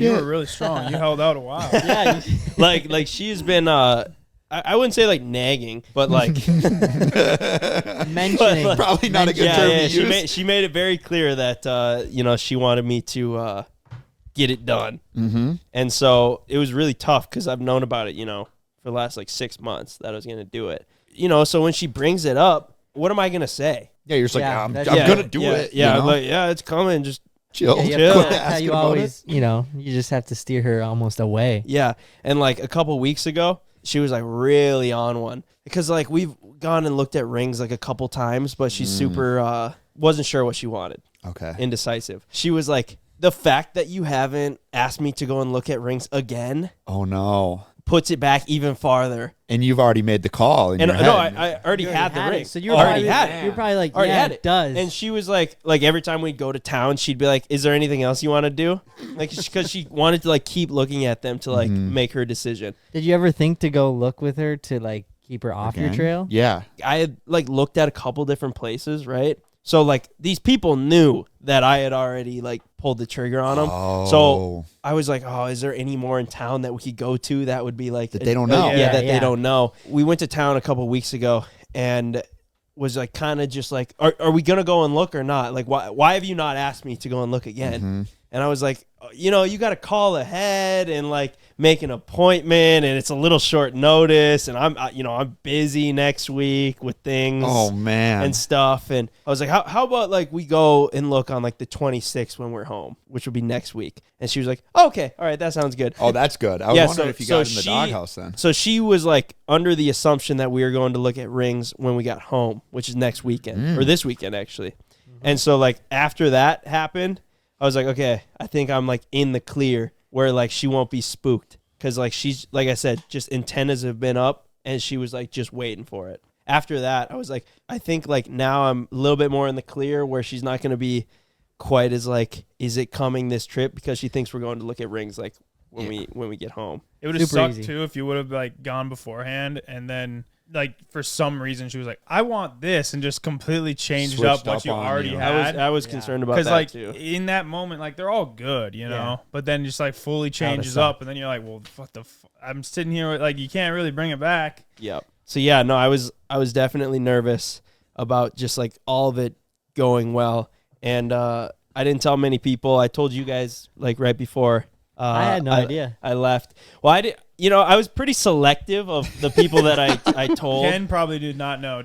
you were really strong. You held out a while. Yeah. like she's been I wouldn't say like nagging, but like Mentioning. But, Probably not a good term to use. she made it very clear that she wanted me to get it done. Mm-hmm. And so it was really tough because I've known about it, for the last like 6 months that I was gonna do it. So when she brings it up, what am I gonna say? Yeah, you're just like, Yeah, I'm that's- gonna do it. Yeah, you I'm know? like, yeah, it's coming. Just chill. Yeah, chill. that's how Asking you about always, you just have to steer her almost away. yeah. And like a couple weeks ago, she was like really on one because like we've gone and looked at rings like a couple times, but she's super wasn't sure what she wanted. Okay. Indecisive. She was like, the fact that you haven't asked me to go and look at rings again Oh no. puts it back even farther. And you've already made the call in And your head. no, I already had the it, ring. so you're already probably, had it. You're probably like, Already yeah, had it does. And she was like every time we'd go to town, she'd be like, "Is there anything else you want to do?" Like, because she wanted to like keep looking at them to like make her decision. Did you ever think to go look with her to like keep her off your Again? trail? Yeah. I had like looked at a couple different places, right? So like these people knew that I had already like pulled the trigger on them. Oh. So I was like, oh, is there any more in town that we could go to that would be like That they don't know. Yeah, that Yeah. they don't know. We went to town a couple weeks ago and was like kind of just like, are we gonna go and look or not? Like, why have you not asked me to go and look again? Mm-hmm. And I was like, you got to call ahead and like make an appointment, and it's a little short notice, and I'm busy next week with things. Oh man. And stuff. And I was like, how about like we go and look on like the 26th when we're home, which will be next week. And she was like, oh, okay, all right, that sounds good. Oh, that's good. I was Yeah, wondering so- if you so got in the doghouse then. So she was like under the assumption that we were going to look at rings when we got home, which is next weekend or this weekend actually. And so like after that happened, I was like, okay, I think I'm like in the clear where like she won't be spooked. Cause like she's, like I said, just antennas have been up and she was like just waiting for it. After that, I was like, I think like now I'm a little bit more in the clear where she's not going to be quite as like, is it coming this trip? Because she thinks we're going to look at rings like when we get home. It would have Super sucked easy. too if you would have like gone beforehand and then like for some reason she was like, I want this, and just completely changed Switched up what up you on already you. had. I was concerned about Because that like too. in that moment, like they're all good, Yeah. but then just like fully changes sight. up, and then you're like, well, what the? I'm sitting here with, like you can't really bring it back. Yep. So yeah, no, I was definitely nervous about just like all of it going well, and I didn't tell many people. I told you guys like right before. I had no idea. I left. Well, I did. I was pretty selective of the people that I told. Ken probably did not know.